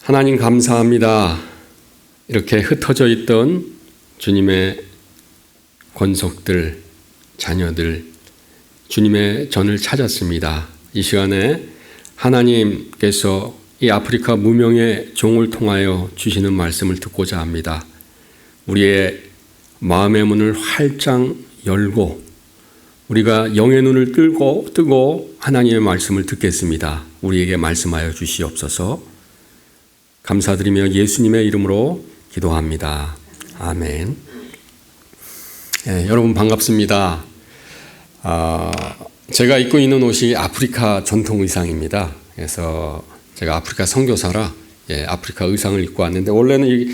하나님 감사합니다. 이렇게 흩어져 있던 주님의 권속들, 자녀들, 주님의 전을 찾았습니다. 이 시간에 하나님께서 이 아프리카 무명의 종을 통하여 주시는 말씀을 듣고자 합니다. 우리의 마음의 문을 활짝 열고 우리가 영의 눈을 뜨고 하나님의 말씀을 듣겠습니다. 우리에게 말씀하여 주시옵소서. 감사드리며 예수님의 이름으로 기도합니다. 아멘. 여러분 반갑습니다. 제가 입고 있는 옷이 아프리카 전통 의상입니다. 그래서 제가 아프리카 선교사라 아프리카 의상을 입고 왔는데 원래는 이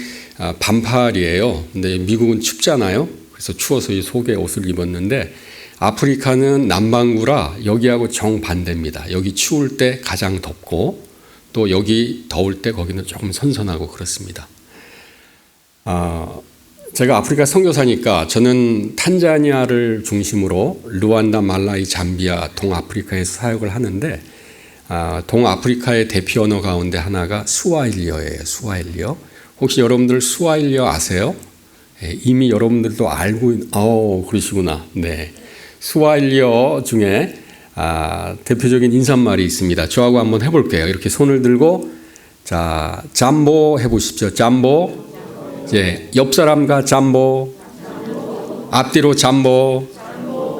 반팔이에요. 근데 미국은 춥잖아요. 그래서 추워서 이 속에 옷을 입었는데 아프리카는 남반구라 여기하고 정반대입니다. 여기 추울 때 가장 덥고 또 여기 더울 때 거기는 조금 선선하고 그렇습니다. 제가 아프리카 선교사니까 저는 탄자니아를 중심으로 루안다, 말라위, 잠비아, 동아프리카에서 사역을 하는데 동아프리카의 대표 언어 가운데 하나가 스와힐리어예요. 스와힐리어. 혹시 여러분들 스와힐리어 아세요? 이미 여러분들도 알고 그러시구나. 네. 스와힐리어 중에 대표적인 인사말이 있습니다. 저하고 한번 해볼게요. 이렇게 손을 들고 자 잠보 해보십시오. 잠보. 옆 사람과 잠보. 앞뒤로 잠보.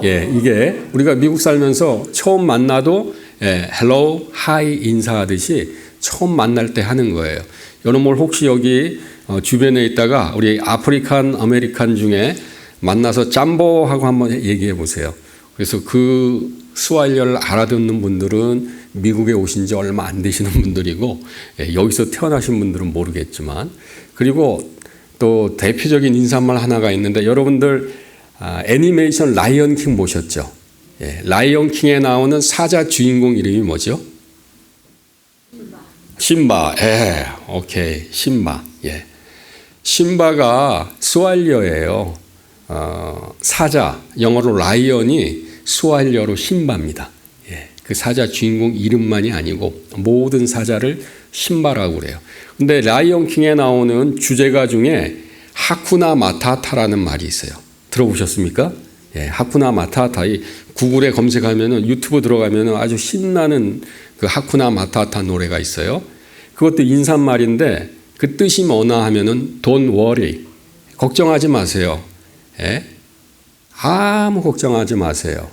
이게 우리가 미국 살면서 처음 만나도 hello, hi 인사하듯이 처음 만날 때 하는 거예요. 여러분 혹시 여기 주변에 있다가 우리 아프리칸 아메리칸 중에 만나서 잠보 하고 한번 얘기해 보세요. 그래서 그 스와힐리어를 알아듣는 분들은 미국에 오신 지 얼마 안 되시는 분들이고 여기서 태어나신 분들은 모르겠지만 그리고 또 대표적인 인사말 하나가 있는데 여러분들 애니메이션 라이언 킹 보셨죠? 라이언 킹에 나오는 사자 주인공 이름이 뭐죠? 심바. 오케이. 심바. 심바가 스와힐리어예요. 사자, 영어로 라이언이 스와힐리어로 심바입니다. 그 사자 주인공 이름만이 아니고 모든 사자를 심바라고 그래요. 근데 라이언 킹에 나오는 주제가 중에 하쿠나 마타타라는 말이 있어요. 들어보셨습니까? 하쿠나 마타타. 구글에 검색하면은 유튜브 들어가면은 아주 신나는 그 하쿠나 마타타 노래가 있어요. 그것도 인사말인데 그 뜻이 뭐나 하면은 Don't worry. 걱정하지 마세요. 아무 걱정하지 마세요.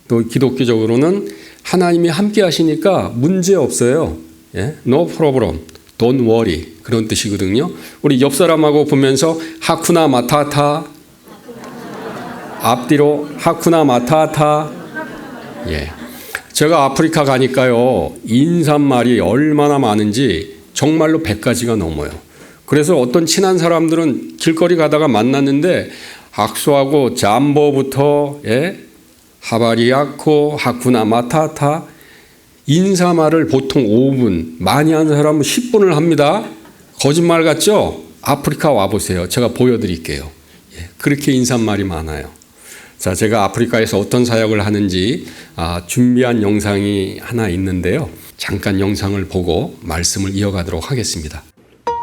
또 기독교적으로는 하나님이 함께 하시니까 문제 없어요. No problem, don't worry 그런 뜻이거든요. 우리 옆 사람하고 보면서 하쿠나 마타타 앞뒤로 하쿠나 마타타. 제가 아프리카 가니까요 인사말이 얼마나 많은지 정말로 100가지가 넘어요. 그래서 어떤 친한 사람들은 길거리 가다가 만났는데 악수하고 잠보부터 하바리야코, 하쿠나 마타타 인사말을 보통 5분, 많이 하는 사람은 10분을 합니다. 거짓말 같죠? 아프리카 와보세요. 제가 보여드릴게요. 그렇게 인사말이 많아요. 자, 제가 아프리카에서 어떤 사역을 하는지 준비한 영상이 하나 있는데요. 잠깐 영상을 보고 말씀을 이어가도록 하겠습니다.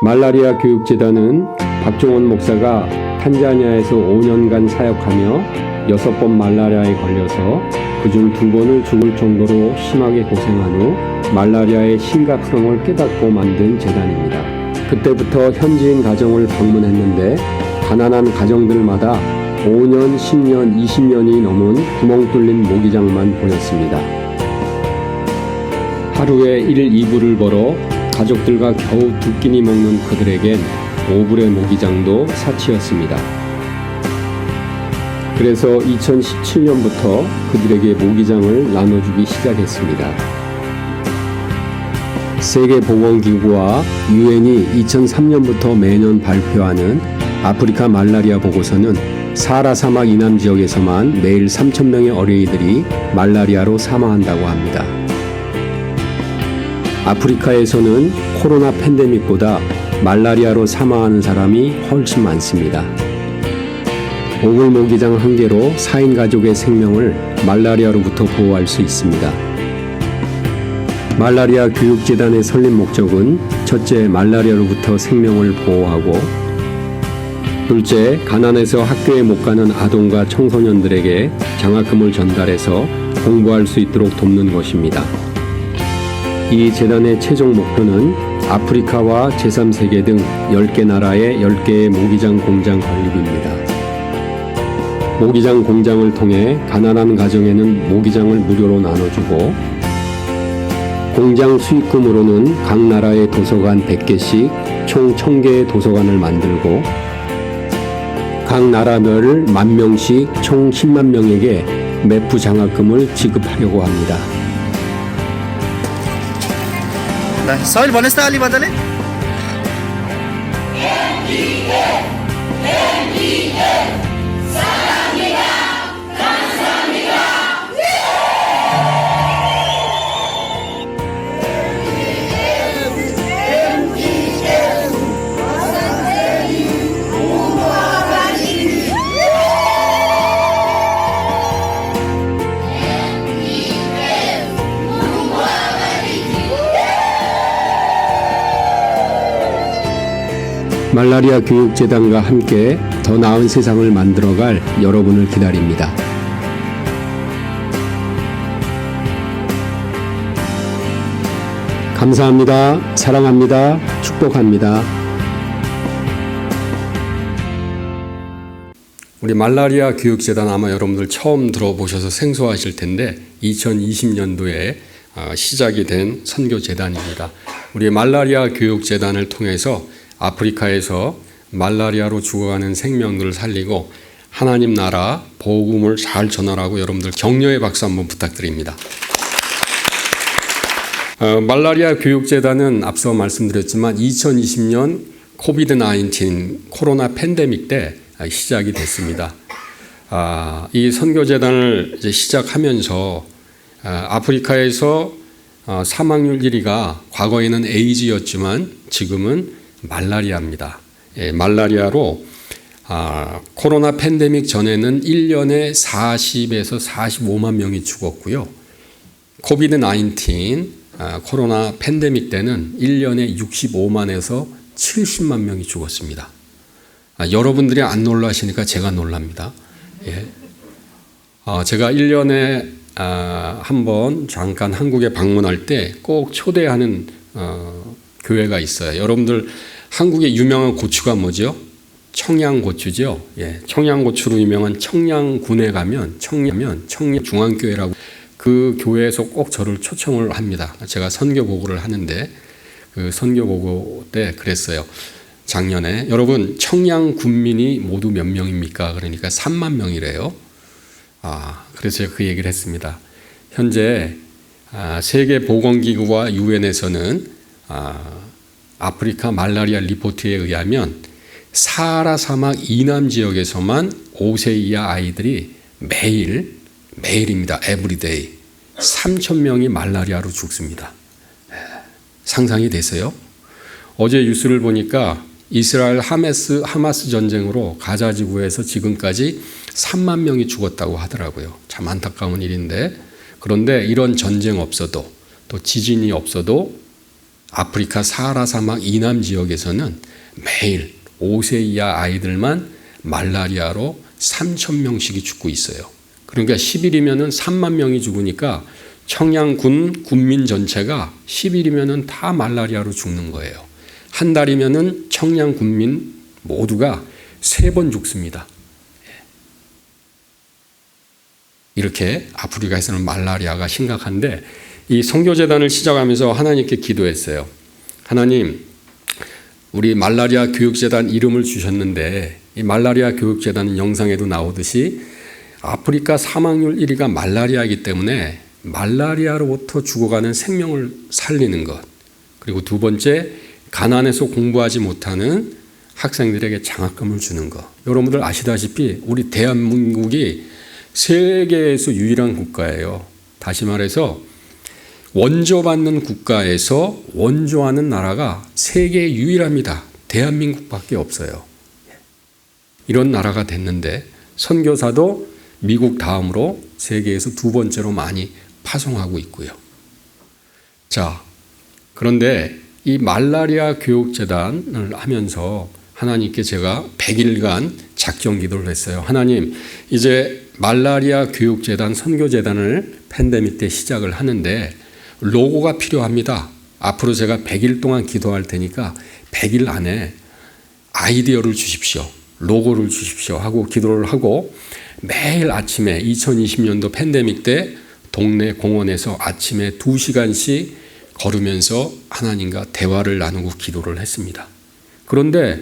말라리아 교육재단은 박종원 목사가 탄자니아에서 5년간 사역하며 6번 말라리아에 걸려서 그중 2번을 죽을 정도로 심하게 고생한 후 말라리아의 심각성을 깨닫고 만든 재단입니다. 그때부터 현지인 가정을 방문했는데 가난한 가정들마다 5년, 10년, 20년이 넘은 구멍 뚫린 모기장만 보였습니다. 하루에 1, 2불을 벌어 가족들과 겨우 2끼니 먹는 그들에겐 5불의 모기장도 사치였습니다. 그래서 2017년부터 그들에게 모기장을 나눠주기 시작했습니다. 세계보건기구와 유엔이 2003년부터 매년 발표하는 아프리카 말라리아 보고서는 사하라 사막 이남 지역에서만 매일 3,000명의 어린이들이 말라리아로 사망한다고 합니다. 아프리카에서는 코로나 팬데믹보다 말라리아로 사망하는 사람이 훨씬 많습니다. 오글 모기장 한 개로 4인 가족의 생명을 말라리아로부터 보호할 수 있습니다. 말라리아 교육재단의 설립 목적은 첫째, 말라리아로부터 생명을 보호하고, 둘째, 가난해서 학교에 못 가는 아동과 청소년들에게 장학금을 전달해서 공부할 수 있도록 돕는 것입니다. 이 재단의 최종 목표는 아프리카와 제3세계 등 10개 나라의 10개의 모기장 공장 건립입니다. 모기장 공장을 통해 가난한 가정에는 모기장을 무료로 나눠주고, 공장 수익금으로는 각 나라의 도서관 100개씩 총 1000개의 도서관을 만들고, 각 나라별 10,000명씩 총 10만 명에게 매프 장학금을 지급하려고 합니다. Soil bonesta ali badale. 말라리아 교육재단과 함께 더 나은 세상을 만들어갈 여러분을 기다립니다. 감사합니다. 사랑합니다. 축복합니다. 우리 말라리아 교육재단 아마 여러분들 처음 들어보셔서 생소하실 텐데 2020년도에 시작이 된 선교재단입니다. 우리 말라리아 교육재단을 통해서 아프리카에서 말라리아로 죽어가는 생명들을 살리고 하나님 나라 복음을 잘 전하라고 여러분들 격려의 박수 한번 부탁드립니다. 말라리아 교육재단은 앞서 말씀드렸지만 2020년 코비드-19 코로나 팬데믹 때 시작이 됐습니다. 이 선교재단을 이제 시작하면서 아프리카에서 사망률 1위가 과거에는 에이즈였지만 지금은 말라리아입니다. 말라리아로 코로나 팬데믹 전에는 1년에 40에서 45만 명이 죽었고요. 코비드-19 코로나 팬데믹 때는 1년에 65만에서 70만 명이 죽었습니다. 여러분들이 안 놀라시니까 제가 놀랍니다. 예. 제가 1년에 한 번 잠깐 한국에 방문할 때 꼭 초대하는 교회가 있어요. 여러분들 한국의 유명한 고추가 뭐죠? 청양고추죠. 예, 청양고추로 유명한 청양군에 가면 청양중앙교회라고 그 교회에서 꼭 저를 초청을 합니다. 제가 선교보고를 하는데 그 선교보고 때 그랬어요. 작년에 여러분 청양군민이 모두 몇 명입니까? 그러니까 3만 명이래요. 그래서 제가 그 얘기를 했습니다. 현재 세계보건기구와 유엔에서는 아프리카 말라리아 리포트에 의하면 사하라 사막 이남 지역에서만 5세 이하 아이들이 매일입니다. 에브리데이 3,000명이 말라리아로 죽습니다. 상상이 되세요? 어제 뉴스를 보니까 이스라엘 하마스 전쟁으로 가자 지구에서 지금까지 3만 명이 죽었다고 하더라고요. 참 안타까운 일인데, 그런데 이런 전쟁 없어도 또 지진이 없어도 아프리카 사하라 사막 이남 지역에서는 매일 5세 이하 아이들만 말라리아로 3,000명씩이 죽고 있어요. 그러니까 10일이면은 3만 명이 죽으니까 청양군 군민 전체가 10일이면은 다 말라리아로 죽는 거예요. 한 달이면은 청양 군민 모두가 3번 죽습니다. 이렇게 아프리카에서는 말라리아가 심각한데 이 선교재단을 시작하면서 하나님께 기도했어요. 하나님, 우리 말라리아 교육재단 이름을 주셨는데 이 말라리아 교육재단은 영상에도 나오듯이 아프리카 사망률 1위가 말라리아이기 때문에 말라리아로부터 죽어가는 생명을 살리는 것, 그리고 두 번째, 가난해서 공부하지 못하는 학생들에게 장학금을 주는 것. 여러분들 아시다시피 우리 대한민국이 세계에서 유일한 국가예요. 다시 말해서 원조받는 국가에서 원조하는 나라가 세계에 유일합니다. 대한민국밖에 없어요. 이런 나라가 됐는데 선교사도 미국 다음으로 세계에서 두 번째로 많이 파송하고 있고요. 자, 그런데 이 말라리아 교육재단을 하면서 하나님께 제가 100일간 작정 기도를 했어요. 하나님, 이제 말라리아 교육재단 선교재단을 팬데믹 때 시작을 하는데 로고가 필요합니다. 앞으로 제가 100일 동안 기도할 테니까 100일 안에 아이디어를 주십시오. 로고를 주십시오 하고 기도를 하고 매일 아침에 2020년도 팬데믹 때 동네 공원에서 아침에 2시간씩 걸으면서 하나님과 대화를 나누고 기도를 했습니다. 그런데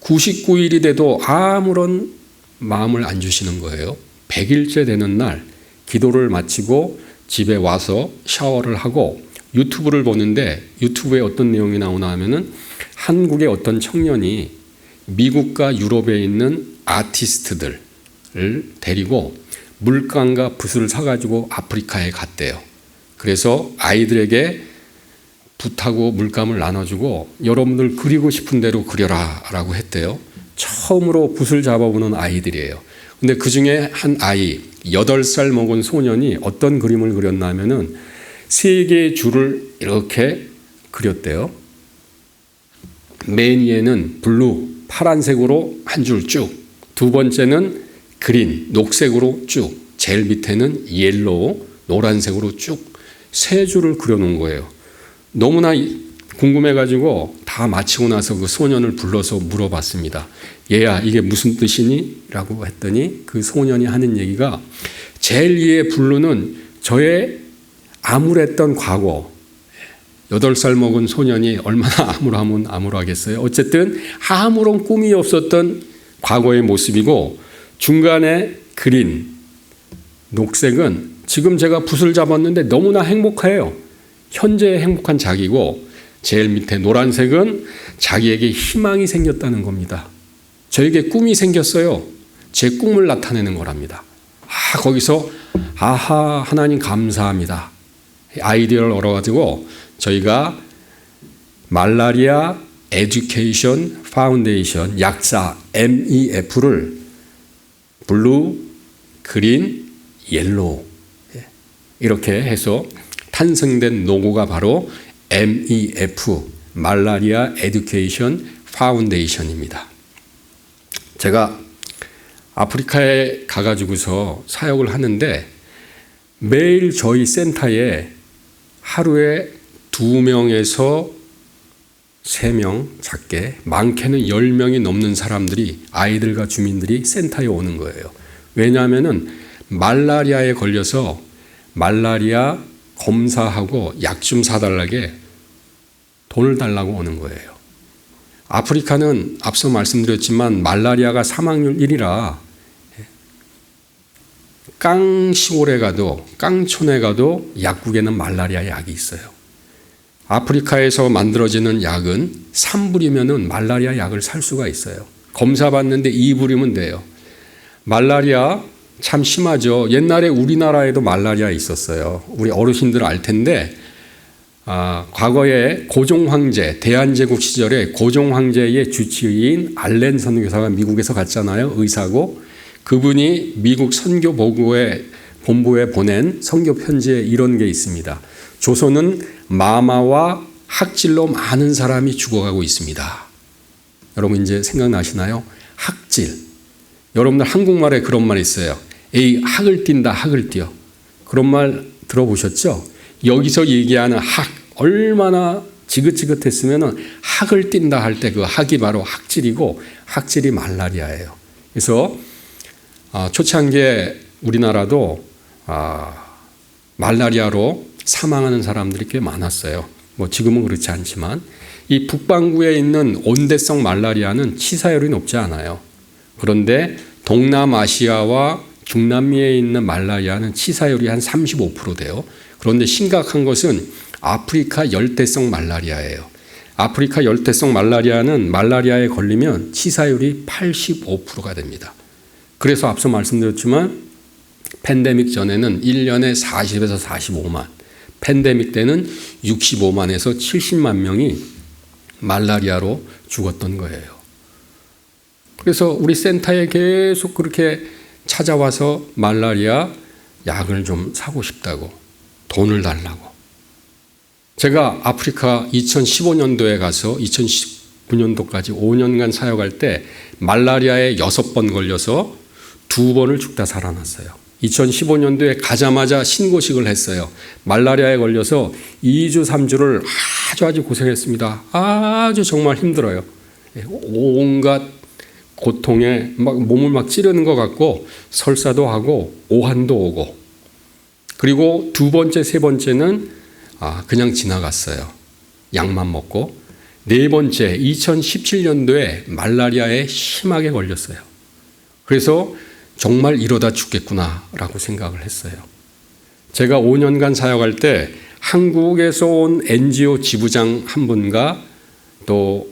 99일이 돼도 아무런 마음을 안 주시는 거예요. 100일째 되는 날 기도를 마치고 집에 와서 샤워를 하고 유튜브를 보는데 유튜브에 어떤 내용이 나오나 하면은 한국의 어떤 청년이 미국과 유럽에 있는 아티스트들을 데리고 물감과 붓을 사가지고 아프리카에 갔대요. 그래서 아이들에게 붓하고 물감을 나눠주고 여러분들 그리고 싶은 대로 그려라 라고 했대요. 처음으로 붓을 잡아보는 아이들이에요. 근데 그 중에 한 아이 8살 먹은 소년이 어떤 그림을 그렸냐면은 3개의 줄을 이렇게 그렸대요. 맨 위에는 블루 파란색으로 한 줄 쭉, 두 번째는 그린 녹색으로 쭉, 제일 밑에는 옐로우 노란색으로 쭉 3줄을 그려놓은 거예요. 너무나 궁금해가지고 다 마치고 나서 그 소년을 불러서 물어봤습니다. 얘야, 이게 무슨 뜻이니? 라고 했더니 그 소년이 하는 얘기가 제일 위에 블루는 저의 암울했던 과거. 8살 먹은 소년이 얼마나 암울하면 암울하겠어요. 어쨌든 아무런 꿈이 없었던 과거의 모습이고 중간에 그린 녹색은 지금 제가 붓을 잡았는데 너무나 행복해요. 현재의 행복한 자기고 제일 밑에 노란색은 자기에게 희망이 생겼다는 겁니다. 저에게 꿈이 생겼어요. 제 꿈을 나타내는 거랍니다. 거기서 아하 하나님 감사합니다. 아이디어를 얻어가지고 저희가 말라리아 에듀케이션 파운데이션 약자 MEF를 블루, 그린, 옐로우 이렇게 해서 탄생된 로고가 바로 MEF 말라리아 에듀케이션 파운데이션입니다. 제가 아프리카에 가가지고서 사역을 하는데 매일 저희 센터에 하루에 2명에서 3명 작게 많게는 10명이 넘는 사람들이 아이들과 주민들이 센터에 오는 거예요. 왜냐하면 말라리아에 걸려서 말라리아 검사하고 약 좀 사달라게 돈을 달라고 오는 거예요. 아프리카는 앞서 말씀드렸지만 말라리아가 사망률 1위라 깡시골에 가도 깡촌에 가도 약국에는 말라리아 약이 있어요. 아프리카에서 만들어지는 약은 3불이면 말라리아 약을 살 수가 있어요. 검사 받는데 2불이면 돼요. 말라리아 참 심하죠. 옛날에 우리나라에도 말라리아 있었어요. 우리 어르신들 알 텐데 과거에 고종황제 대한제국 시절에 고종황제의 주치의인 알렌 선교사가 미국에서 갔잖아요. 의사고 그분이 미국 선교본부에 보낸 선교 편지에 이런 게 있습니다. 조선은 마마와 학질로 많은 사람이 죽어가고 있습니다. 여러분 이제 생각나시나요? 학질. 여러분들 한국말에 그런 말 있어요. 에이 학을 띈다 학을 띄어. 그런 말 들어보셨죠? 여기서 얘기하는 학 얼마나 지긋지긋했으면 학을 띈다 할 때 그 학이 바로 학질이고 학질이 말라리아예요. 그래서 초창기에 우리나라도 말라리아로 사망하는 사람들이 꽤 많았어요. 뭐 지금은 그렇지 않지만 이 북반구에 있는 온대성 말라리아는 치사율이 높지 않아요. 그런데 동남아시아와 중남미에 있는 말라리아는 치사율이 한 35% 돼요. 그런데 심각한 것은 아프리카 열대성 말라리아예요. 아프리카 열대성 말라리아는 말라리아에 걸리면 치사율이 85%가 됩니다. 그래서 앞서 말씀드렸지만 팬데믹 전에는 1년에 40에서 45만, 팬데믹 때는 65만에서 70만 명이 말라리아로 죽었던 거예요. 그래서 우리 센터에 계속 그렇게 찾아와서 말라리아 약을 좀 사고 싶다고 돈을 달라고. 제가 아프리카 2015년도에 가서 2019년도까지 5년간 사역할 때 말라리아에 6번 걸려서 2번을 죽다 살아났어요. 2015년도에 가자마자 신고식을 했어요. 말라리아에 걸려서 2주 3주를 아주 고생했습니다. 아주 정말 힘들어요. 온갖 고통에 막 몸을 막 찌르는 것 같고 설사도 하고 오한도 오고, 그리고 2번째, 3번째는 그냥 지나갔어요. 약만 먹고. 4번째 2017년도에 말라리아에 심하게 걸렸어요. 그래서 정말 이러다 죽겠구나라고 생각을 했어요. 제가 5년간 사역할 때 한국에서 온 NGO 지부장 한 분과 또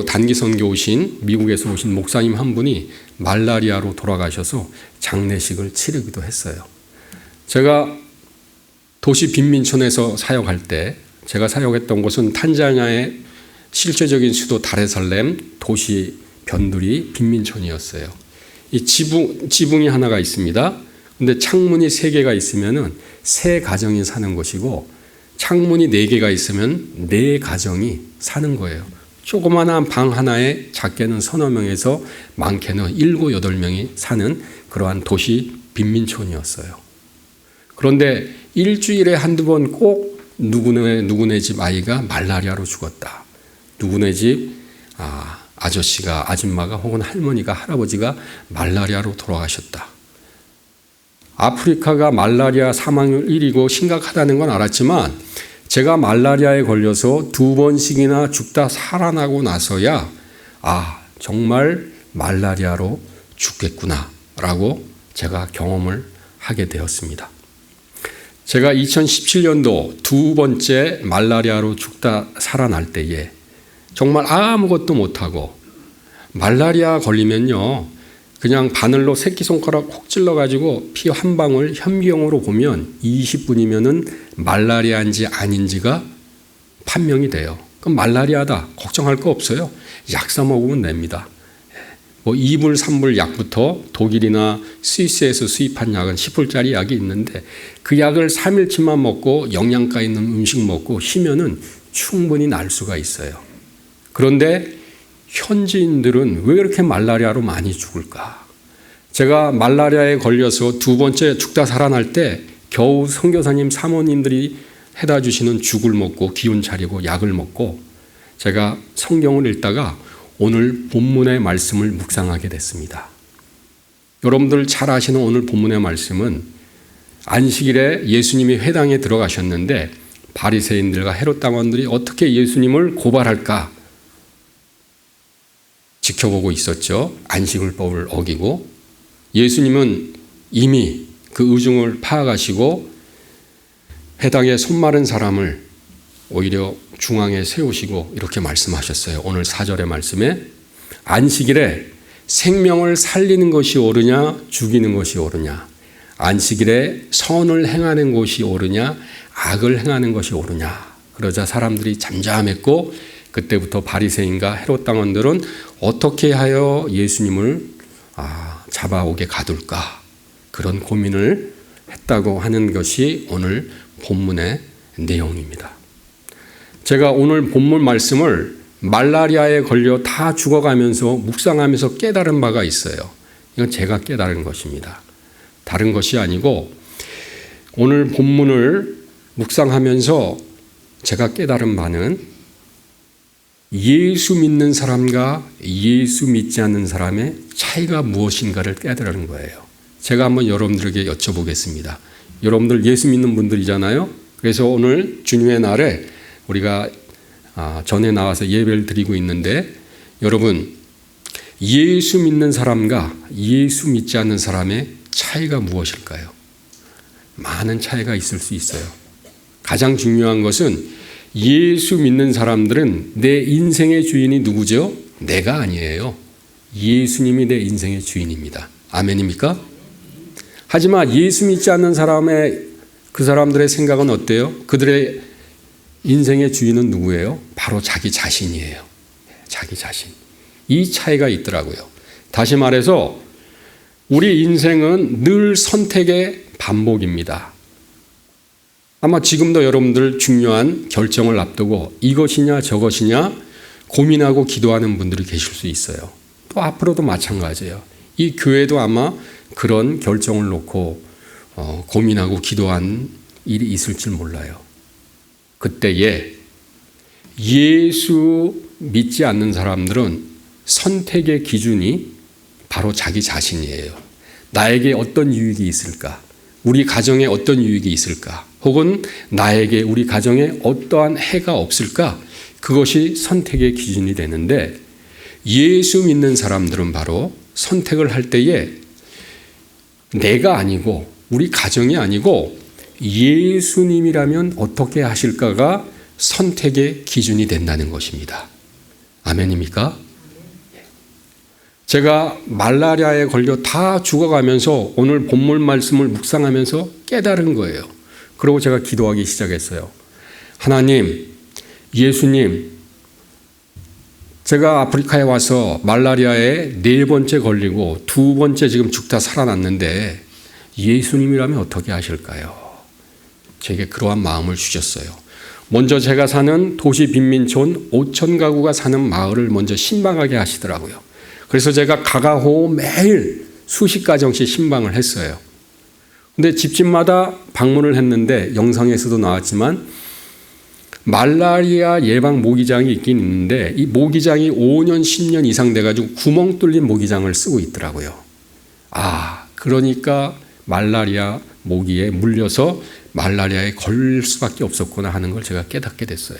단기 선교 오신 미국에서 오신 목사님 한 분이 말라리아로 돌아가셔서 장례식을 치르기도 했어요. 제가 도시 빈민촌에서 사역할 때, 제가 사역했던 곳은 탄자니아의 실제적인 수도 다레살렘 도시 변두리 빈민촌이었어요. 이 지붕이 하나가 있습니다. 근데 창문이 3개가 있으면은 3가정이 사는 곳이고, 창문이 4개가 있으면 4가정이 사는 거예요. 조그마한 방 하나에 작게는 서너 명에서 많게는 7, 8명이 사는 그러한 도시 빈민촌이었어요. 그런데 일주일에 한두 번 꼭 누구네 집 아이가 말라리아로 죽었다. 누구네 집 아저씨가, 아줌마가 혹은 할머니가, 할아버지가 말라리아로 돌아가셨다. 아프리카가 말라리아 사망률 1위고 심각하다는 건 알았지만, 제가 말라리아에 걸려서 2번씩이나 죽다 살아나고 나서야 정말 말라리아로 죽겠구나라고 제가 경험을 하게 되었습니다. 제가 2017년도 2번째 말라리아로 죽다 살아날 때에 정말 아무것도 못하고, 말라리아 걸리면요 그냥 바늘로 새끼손가락 콕 찔러가지고 피 한 방울 현미경으로 보면 20분이면은 말라리아인지 아닌지가 판명이 돼요. 그럼 말라리아다, 걱정할 거 없어요. 약 사 먹으면 됩니다. 2불, 3불 약부터 독일이나 스위스에서 수입한 약은 10불짜리 약이 있는데, 그 약을 3일치만 먹고 영양가 있는 음식 먹고 쉬면은 충분히 날 수가 있어요. 그런데 현지인들은 왜 이렇게 말라리아로 많이 죽을까? 제가 말라리아에 걸려서 2번째 죽다 살아날 때 겨우 선교사님 사모님들이 해다 주시는 죽을 먹고 기운 차리고 약을 먹고, 제가 성경을 읽다가 오늘 본문의 말씀을 묵상하게 됐습니다. 여러분들 잘 아시는 오늘 본문의 말씀은 안식일에 예수님이 회당에 들어가셨는데 바리새인들과 헤롯 당원들이 어떻게 예수님을 고발할까 지켜보고 있었죠. 안식일법을 어기고. 예수님은 이미 그 의중을 파악하시고 회당에 손마른 사람을 오히려 중앙에 세우시고 이렇게 말씀하셨어요. 오늘 4절의 말씀에 안식일에 생명을 살리는 것이 옳으냐 죽이는 것이 옳으냐, 안식일에 선을 행하는 것이 옳으냐 악을 행하는 것이 옳으냐. 그러자 사람들이 잠잠했고, 그때부터 바리새인과 헤롯 당원들은 어떻게 하여 예수님을 잡아오게 가둘까, 그런 고민을 했다고 하는 것이 오늘 본문의 내용입니다. 제가 오늘 본문 말씀을 말라리아에 걸려 다 죽어가면서 묵상하면서 깨달은 바가 있어요. 이건 제가 깨달은 것입니다. 다른 것이 아니고, 오늘 본문을 묵상하면서 제가 깨달은 바는 예수 믿는 사람과 예수 믿지 않는 사람의 차이가 무엇인가를 깨달은 거예요. 제가 한번 여러분들에게 여쭤보겠습니다. 여러분들 예수 믿는 분들이잖아요. 그래서 오늘 주님의 날에 우리가 전에 나와서 예배를 드리고 있는데, 여러분 예수 믿는 사람과 예수 믿지 않는 사람의 차이가 무엇일까요? 많은 차이가 있을 수 있어요. 가장 중요한 것은 예수 믿는 사람들은 내 인생의 주인이 누구죠? 내가 아니에요. 예수님이 내 인생의 주인입니다. 아멘입니까? 하지만 예수 믿지 않는 그 사람들의 생각은 어때요? 그들의 인생의 주인은 누구예요? 바로 자기 자신이에요. 자기 자신. 이 차이가 있더라고요. 다시 말해서 우리 인생은 늘 선택의 반복입니다. 아마 지금도 여러분들 중요한 결정을 앞두고 이것이냐 저것이냐 고민하고 기도하는 분들이 계실 수 있어요. 또 앞으로도 마찬가지예요. 이 교회도 아마 그런 결정을 놓고 고민하고 기도한 일이 있을지 몰라요. 그때에 예수 믿지 않는 사람들은 선택의 기준이 바로 자기 자신이에요. 나에게 어떤 유익이 있을까? 우리 가정에 어떤 유익이 있을까? 혹은 나에게 우리 가정에 어떠한 해가 없을까? 그것이 선택의 기준이 되는데 예수 믿는 사람들은 바로 선택을 할 때에 내가 아니고 우리 가정이 아니고 예수님이라면 어떻게 하실까가 선택의 기준이 된다는 것입니다. 아멘입니까? 제가 말라리아에 걸려 다 죽어가면서 오늘 본문 말씀을 묵상하면서 깨달은 거예요. 그리고 제가 기도하기 시작했어요. 하나님, 예수님, 제가 아프리카에 와서 말라리아에 4번째 걸리고 2번째 지금 죽다 살아났는데 예수님이라면 어떻게 하실까요? 제게 그러한 마음을 주셨어요. 먼저 제가 사는 도시 빈민촌 5천 가구가 사는 마을을 먼저 신방하게 하시더라고요. 그래서 제가 가가호 매일 수십 가정씩 신방을 했어요. 근데 집집마다 방문을 했는데 영상에서도 나왔지만 말라리아 예방 모기장이 있긴 있는데 이 모기장이 5년, 10년 이상 돼가지고 구멍 뚫린 모기장을 쓰고 있더라고요. 그러니까 말라리아 모기에 물려서 말라리아에 걸릴 수밖에 없었구나 하는 걸 제가 깨닫게 됐어요.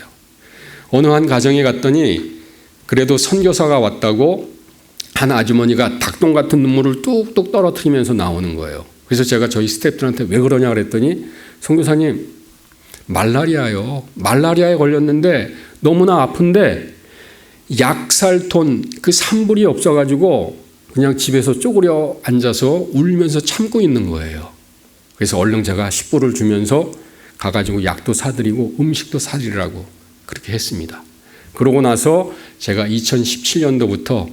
어느 한 가정에 갔더니 그래도 선교사가 왔다고 한 아주머니가 닭똥 같은 눈물을 뚝뚝 떨어뜨리면서 나오는 거예요. 그래서 제가 저희 스태프들한테 왜 그러냐 그랬더니 선교사님, 말라리아요. 말라리아에 걸렸는데 너무나 아픈데 약살톤 그 산불이 없어가지고 그냥 집에서 쪼그려 앉아서 울면서 참고 있는 거예요. 그래서 얼른 제가 10불을 주면서 가가지고 약도 사드리고 음식도 사드리라고 그렇게 했습니다. 그러고 나서 제가 2017년도부터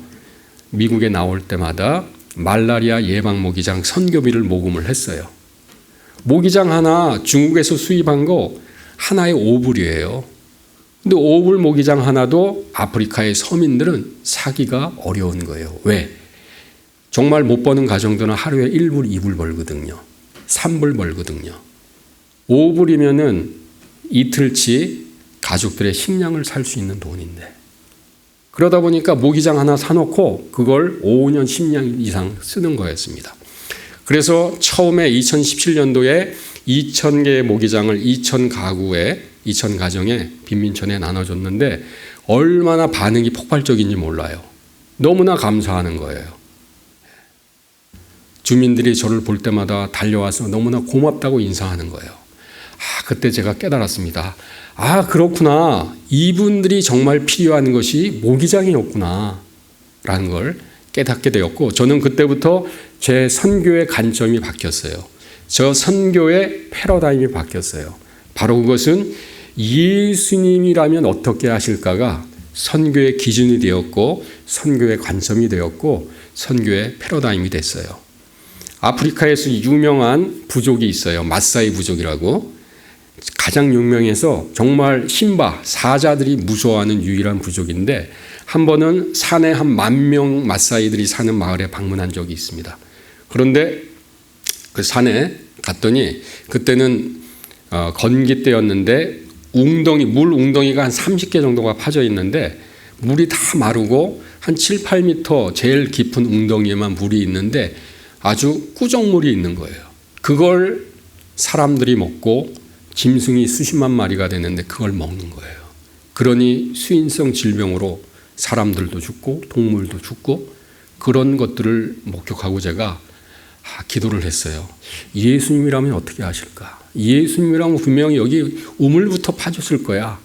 미국에 나올 때마다 말라리아 예방 모기장 선교비를 모금을 했어요. 모기장 하나 중국에서 수입한 거 하나에 5불이에요. 근데 5불 모기장 하나도 아프리카의 서민들은 사기가 어려운 거예요. 왜? 정말 못 버는 가정들은 하루에 1불, 2불 벌거든요. 3불 벌거든요. 5불이면은 이틀치 가족들의 식량을 살 수 있는 돈인데. 그러다 보니까 모기장 하나 사놓고 그걸 5년, 10년 이상 쓰는 거였습니다. 그래서 처음에 2017년도에 2,000개의 모기장을 2,000 가정에 빈민촌에 나눠줬는데 얼마나 반응이 폭발적인지 몰라요. 너무나 감사하는 거예요. 주민들이 저를 볼 때마다 달려와서 너무나 고맙다고 인사하는 거예요. 그때 제가 깨달았습니다. 그렇구나. 이분들이 정말 필요한 것이 모기장이었구나 라는 걸 깨닫게 되었고 저는 그때부터 제 선교의 관점이 바뀌었어요. 저 선교의 패러다임이 바뀌었어요. 바로 그것은 예수님이라면 어떻게 하실까가 선교의 기준이 되었고 선교의 관점이 되었고 선교의 패러다임이 됐어요. 아프리카에서 유명한 부족이 있어요. 마사이 부족이라고. 가장 유명해서 정말 신바, 사자들이 무서워하는 유일한 부족인데 한 번은 산에 한 10,000명 마사이들이 사는 마을에 방문한 적이 있습니다. 그런데 그 산에 갔더니 그때는 건기 때였는데 물 웅덩이가 한 30개 정도가 파져 있는데 물이 다 마르고 한 7, 8m 제일 깊은 웅덩이에만 물이 있는데 아주 꾸정물이 있는 거예요. 그걸 사람들이 먹고 짐승이 수십만 마리가 되는데 그걸 먹는 거예요. 그러니 수인성 질병으로 사람들도 죽고 동물도 죽고 그런 것들을 목격하고 제가 기도를 했어요. 예수님이라면 어떻게 하실까? 예수님이라면 분명히 여기 우물부터 파줬을 거야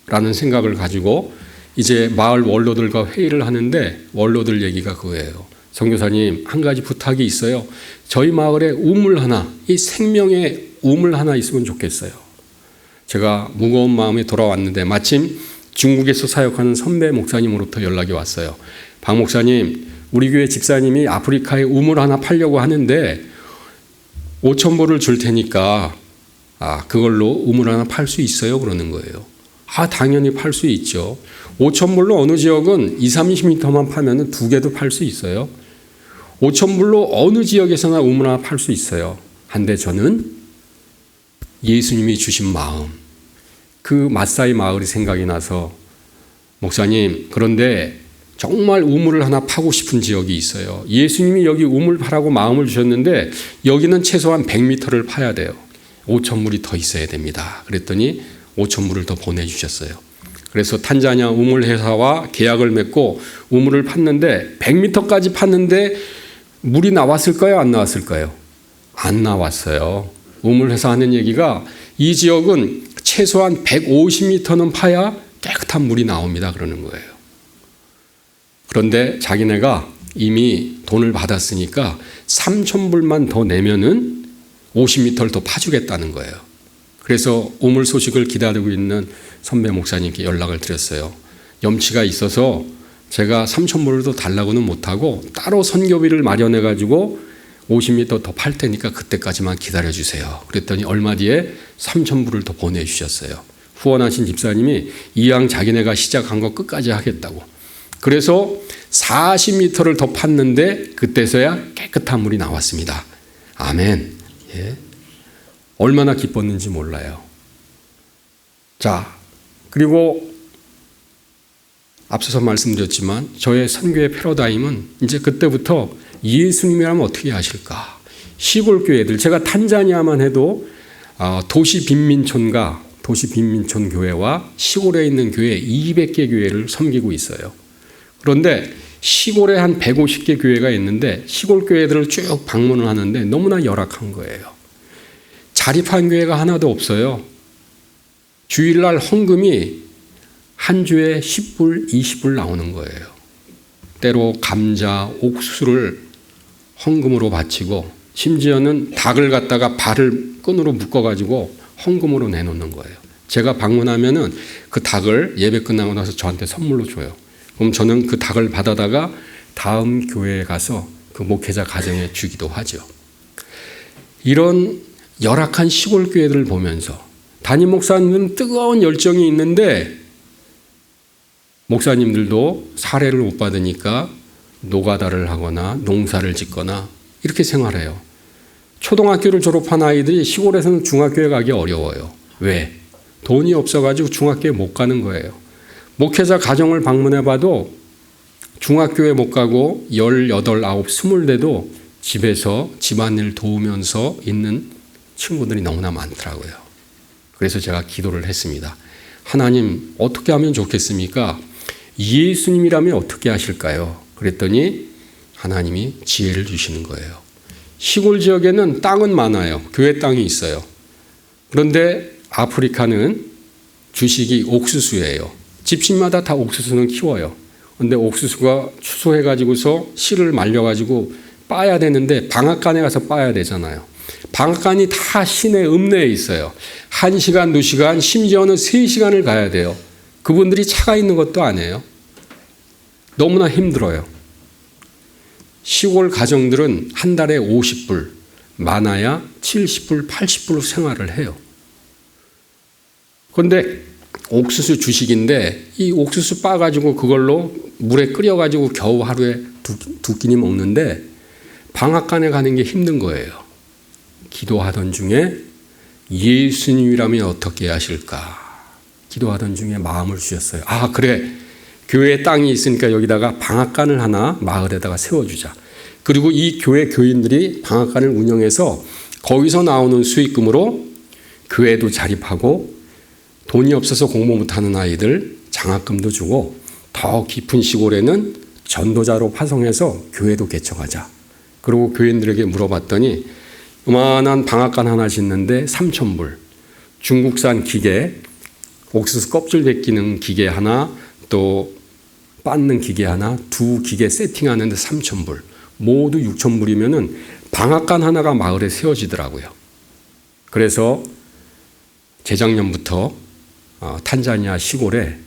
라는 생각을 가지고 이제 마을 원로들과 회의를 하는데 원로들 얘기가 그거예요. 선교사님, 한 가지 부탁이 있어요. 저희 마을에 우물 하나, 이 생명의 우물 하나 있으면 좋겠어요. 제가 무거운 마음에 돌아왔는데 마침 중국에서 사역하는 선배 목사님으로부터 연락이 왔어요. 박 목사님, 우리 교회 집사님이 아프리카에 우물 하나 팔려고 하는데 5,000불을 줄 테니까 그걸로 우물 하나 팔 수 있어요? 그러는 거예요. 당연히 팔 수 있죠. 5,000불로 어느 지역은 20-30m만 파면 2개도 팔 수 있어요. 5,000불로 어느 지역에서나 우물 하나 팔 수 있어요. 한데 저는 예수님이 주신 마음, 그 마사이 마을이 생각이 나서 목사님, 그런데 정말 우물을 하나 파고 싶은 지역이 있어요. 예수님이 여기 우물 파라고 마음을 주셨는데 여기는 최소한 100m를 파야 돼요. 5,000불이 더 있어야 됩니다. 그랬더니 5,000불을 더 보내주셨어요. 그래서 탄자니아 우물 회사와 계약을 맺고 우물을 팠는데 100m까지 팠는데 물이 나왔을까요? 안 나왔을까요? 안 나왔어요. 우물 회사 하는 얘기가 이 지역은 최소한 150m는 파야 깨끗한 물이 나옵니다. 그러는 거예요. 그런데 자기네가 이미 돈을 받았으니까 3,000불만 더 내면은 50m를 더 파주겠다는 거예요. 그래서 우물 소식을 기다리고 있는 선배 목사님께 연락을 드렸어요. 염치가 있어서 제가 3,000불을 더 달라고는 못하고 따로 선교비를 마련해 가지고 50m 더 팔 테니까 그때까지만 기다려주세요. 그랬더니 얼마 뒤에 3,000불을 더 보내주셨어요. 후원하신 집사님이 이왕 자기네가 시작한 거 끝까지 하겠다고. 그래서 40m를 더 팠는데 그때서야 깨끗한 물이 나왔습니다. 아멘. 예. 얼마나 기뻤는지 몰라요. 자, 그리고 앞서서 말씀드렸지만 저의 선교의 패러다임은 이제 그때부터 예수님이라면 어떻게 하실까? 시골 교회들, 제가 탄자니아만 해도 도시 빈민촌과 도시 빈민촌 교회와 시골에 있는 교회 200개 교회를 섬기고 있어요. 그런데 시골에 한 150개 교회가 있는데 시골 교회들을 쭉 방문을 하는데 너무나 열악한 거예요. 자립한 교회가 하나도 없어요. 주일날 헌금이 한 주에 10불, 20불 나오는 거예요. 때로 감자, 옥수수를 헌금으로 바치고 심지어는 닭을 갖다가 발을 끈으로 묶어가지고 헌금으로 내놓는 거예요. 제가 방문하면은 그 닭을 예배 끝나고 나서 저한테 선물로 줘요. 그럼 저는 그 닭을 받아다가 다음 교회에 가서 그 목회자 가정에 주기도 하죠. 이런 열악한 시골 교회들을 보면서 담임 목사님은 뜨거운 열정이 있는데 목사님들도 사례를 못 받으니까 노가다를 하거나 농사를 짓거나 이렇게 생활해요. 초등학교를 졸업한 아이들이 시골에서는 중학교에 가기 어려워요. 왜? 돈이 없어가지고 중학교에 못 가는 거예요. 목회자 가정을 방문해봐도 중학교에 못 가고 18, 9, 20대도 집에서 집안일 도우면서 있는 친구들이 너무나 많더라고요. 그래서 제가 기도를 했습니다. 하나님, 어떻게 하면 좋겠습니까? 예수님이라면 어떻게 하실까요? 그랬더니 하나님이 지혜를 주시는 거예요. 시골 지역에는 땅은 많아요. 교회 땅이 있어요. 그런데 아프리카는 주식이 옥수수예요. 집집마다 다 옥수수는 키워요. 그런데 옥수수가 추수해가지고서 씨를 말려가지고 빠야 되는데 방앗간에 가서 빠야 되잖아요. 방앗간이 다 시내 읍내에 있어요. 1시간, 2시간, 심지어는 3시간을 가야 돼요. 그분들이 차가 있는 것도 아니에요. 너무나 힘들어요. 시골 가정들은 한 달에 50불, 많아야 70불, 80불로 생활을 해요. 그런데 옥수수 주식인데 이 옥수수 빠가지고 그걸로 물에 끓여가지고 겨우 하루에 두 끼니 먹는데 방앗간에 가는 게 힘든 거예요. 기도하던 중에 예수님이라면 어떻게 하실까? 기도하던 중에 마음을 주셨어요. 그래. 교회에 땅이 있으니까 여기다가 방앗간을 하나 마을에다가 세워주자. 그리고 이 교회 교인들이 방앗간을 운영해서 거기서 나오는 수익금으로 교회도 자립하고 돈이 없어서 공부 못하는 아이들 장학금도 주고 더 깊은 시골에는 전도자로 파송해서 교회도 개척하자. 그리고 교인들에게 물어봤더니 요만한 방앗간 하나 짓는데 3,000불, 중국산 기계, 옥수수 껍질 벗기는 기계 하나, 또 빻는 기계 하나, 2 기계 세팅하는데 3,000불, 모두 6,000불이면은 방앗간 하나가 마을에 세워지더라고요. 그래서 재작년부터 탄자니아 시골에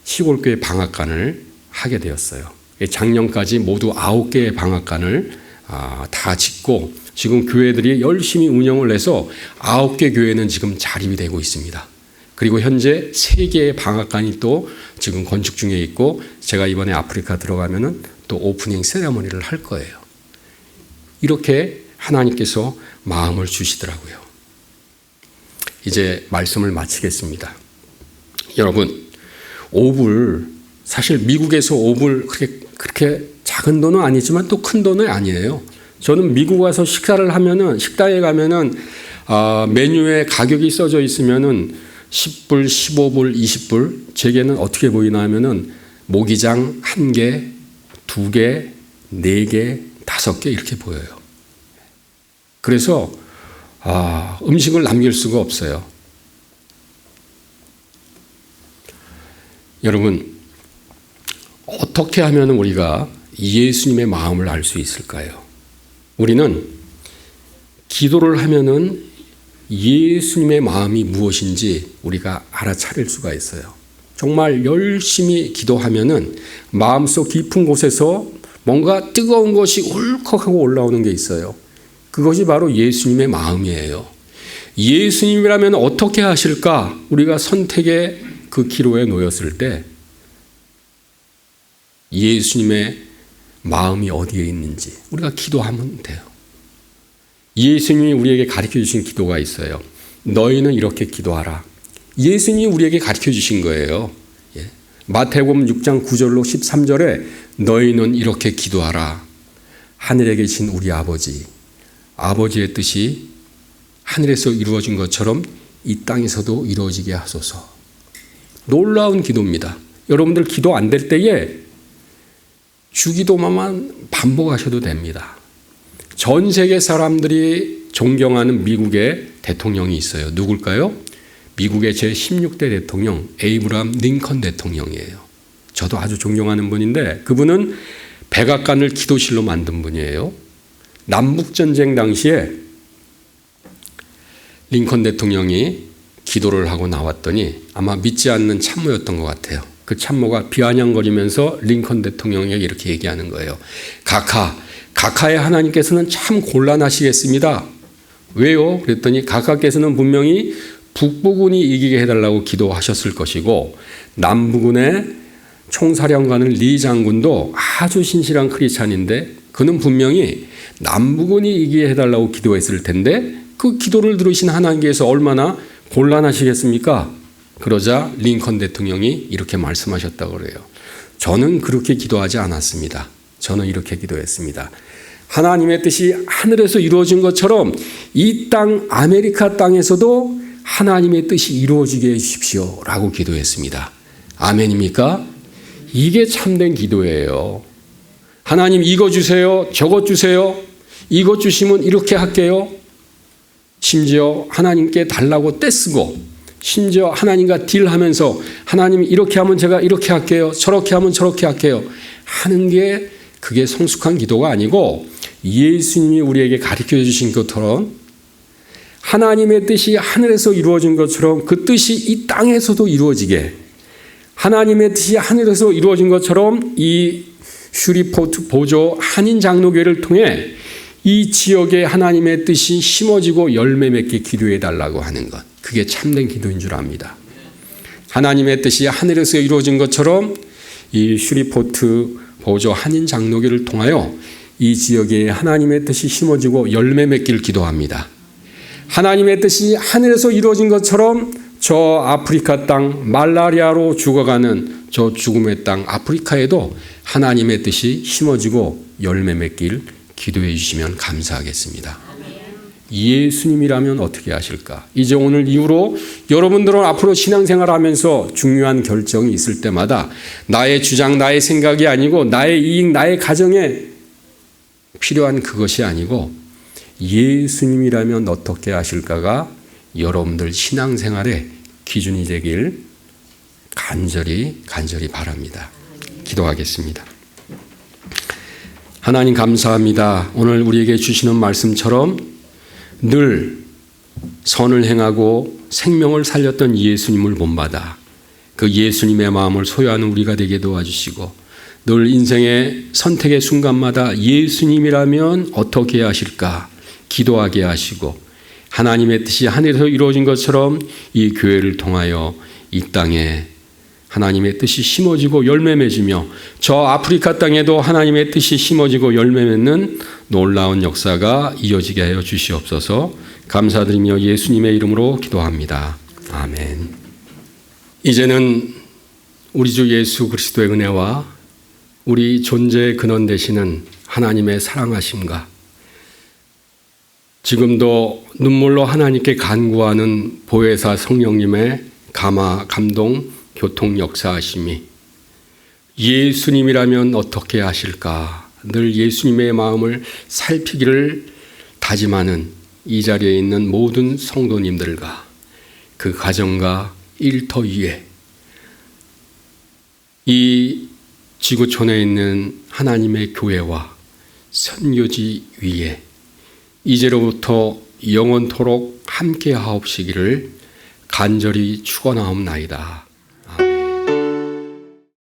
시골교회 방앗간을 하게 되었어요. 작년까지 모두 9개의 방앗간을 다 짓고 지금 교회들이 열심히 운영을 해서 9개 교회는 지금 자립이 되고 있습니다. 그리고 현재 3개의 방앗간이 또 지금 건축 중에 있고 제가 이번에 아프리카 들어가면은 또 오프닝 세레머니를 할 거예요. 이렇게 하나님께서 마음을 주시더라고요. 이제 말씀을 마치겠습니다. 여러분, 5불, 사실 미국에서 5불 그렇게 작은 돈은 아니지만 또 큰 돈은 아니에요. 저는 미국 와서 식사를 하면은, 식당에 가면은 메뉴에 가격이 써져 있으면은 10불, 15불, 20불, 제게는 어떻게 보이나 하면은 모기장 1개, 2개, 4개, 5개 이렇게 보여요. 그래서 음식을 남길 수가 없어요. 여러분, 어떻게 하면 우리가 예수님의 마음을 알 수 있을까요? 우리는 기도를 하면은 예수님의 마음이 무엇인지 우리가 알아차릴 수가 있어요. 정말 열심히 기도하면은 마음속 깊은 곳에서 뭔가 뜨거운 것이 울컥하고 올라오는 게 있어요. 그것이 바로 예수님의 마음이에요. 예수님이라면 어떻게 하실까? 우리가 선택의 그 기로에 놓였을 때 예수님의 마음이 어디에 있는지 우리가 기도하면 돼요. 예수님이 우리에게 가르쳐 주신 기도가 있어요. 너희는 이렇게 기도하라. 예수님이 우리에게 가르쳐 주신 거예요. 마태복음 6장 9절로 13절에 너희는 이렇게 기도하라. 하늘에 계신 우리 아버지, 아버지의 뜻이 하늘에서 이루어진 것처럼 이 땅에서도 이루어지게 하소서. 놀라운 기도입니다. 여러분들 기도 안 될 때에 주기도만 반복하셔도 됩니다. 전 세계 사람들이 존경하는 미국의 대통령이 있어요. 누굴까요? 미국의 제16대 대통령 에이브라함 링컨 대통령이에요. 저도 아주 존경하는 분인데 그분은 백악관을 기도실로 만든 분이에요. 남북전쟁 당시에 링컨 대통령이 기도를 하고 나왔더니 아마 믿지 않는 참모였던 것 같아요. 그 참모가 비아냥거리면서 링컨 대통령에게 이렇게 얘기하는 거예요. 각하의 하나님께서는 참 곤란하시겠습니다. 왜요? 그랬더니 각하께서는 분명히 북부군이 이기게 해달라고 기도하셨을 것이고 남부군의 총사령관은 리 장군도 아주 신실한 크리스찬인데 그는 분명히 남부군이 이기게 해달라고 기도했을 텐데 그 기도를 들으신 하나님께서 얼마나 곤란하시겠습니까? 그러자 링컨 대통령이 이렇게 말씀하셨다고 그래요. 저는 그렇게 기도하지 않았습니다. 저는 이렇게 기도했습니다. 하나님의 뜻이 하늘에서 이루어진 것처럼 이 땅 아메리카 땅에서도 하나님의 뜻이 이루어지게 해주십시오 라고 기도했습니다. 아멘입니까? 이게 참된 기도예요. 하나님 이거 주세요. 저것 주세요. 이것 주시면 이렇게 할게요. 심지어 하나님께 달라고 떼쓰고 심지어 하나님과 딜하면서 하나님 이렇게 하면 제가 이렇게 할게요. 저렇게 하면 저렇게 할게요. 하는 게 그게 성숙한 기도가 아니고 예수님이 우리에게 가르쳐 주신 것처럼 하나님의 뜻이 하늘에서 이루어진 것처럼 그 뜻이 이 땅에서도 이루어지게 하나님의 뜻이 하늘에서 이루어진 것처럼 이 슈리포트 보조 한인 장로교회를 통해 이 지역에 하나님의 뜻이 심어지고 열매 맺게 기도해 달라고 하는 것. 그게 참된 기도인 줄 압니다. 하나님의 뜻이 하늘에서 이루어진 것처럼 이 슈리포트 보조 한인 장로교를 통하여 이 지역에 하나님의 뜻이 심어지고 열매 맺기를 기도합니다. 하나님의 뜻이 하늘에서 이루어진 것처럼 저 아프리카 땅 말라리아로 죽어가는 저 죽음의 땅 아프리카에도 하나님의 뜻이 심어지고 열매 맺길 기도해 주시면 감사하겠습니다. 예수님이라면 어떻게 하실까? 이제 오늘 이후로 여러분들은 앞으로 신앙생활하면서 중요한 결정이 있을 때마다 나의 주장, 나의 생각이 아니고 나의 이익, 나의 가정에 필요한 그것이 아니고 예수님이라면 어떻게 하실까가 여러분들 신앙생활의 기준이 되길 간절히 바랍니다. 기도하겠습니다. 하나님 감사합니다. 오늘 우리에게 주시는 말씀처럼 늘 선을 행하고 생명을 살렸던 예수님을 본받아 그 예수님의 마음을 소유하는 우리가 되게 도와주시고 늘 인생의 선택의 순간마다 예수님이라면 어떻게 하실까 기도하게 하시고 하나님의 뜻이 하늘에서 이루어진 것처럼 이 교회를 통하여 이 땅에 하나님의 뜻이 심어지고 열매 맺으며 저 아프리카 땅에도 하나님의 뜻이 심어지고 열매 맺는 놀라운 역사가 이어지게 하여 주시옵소서. 감사드리며 예수님의 이름으로 기도합니다. 아멘. 이제는 우리 주 예수 그리스도의 은혜와 우리 존재의 근원 되시는 하나님의 사랑하심과 지금도 눈물로 하나님께 간구하는 보혜사 성령님의 감화, 감동, 교통 역사하심이 예수님이라면 어떻게 하실까 늘 예수님의 마음을 살피기를 다짐하는 이 자리에 있는 모든 성도님들과 그 가정과 일터 위에 이 지구촌에 있는 하나님의 교회와 선교지 위에 이제로부터 영원토록 함께 하옵시기를 간절히 축원하옵나이다.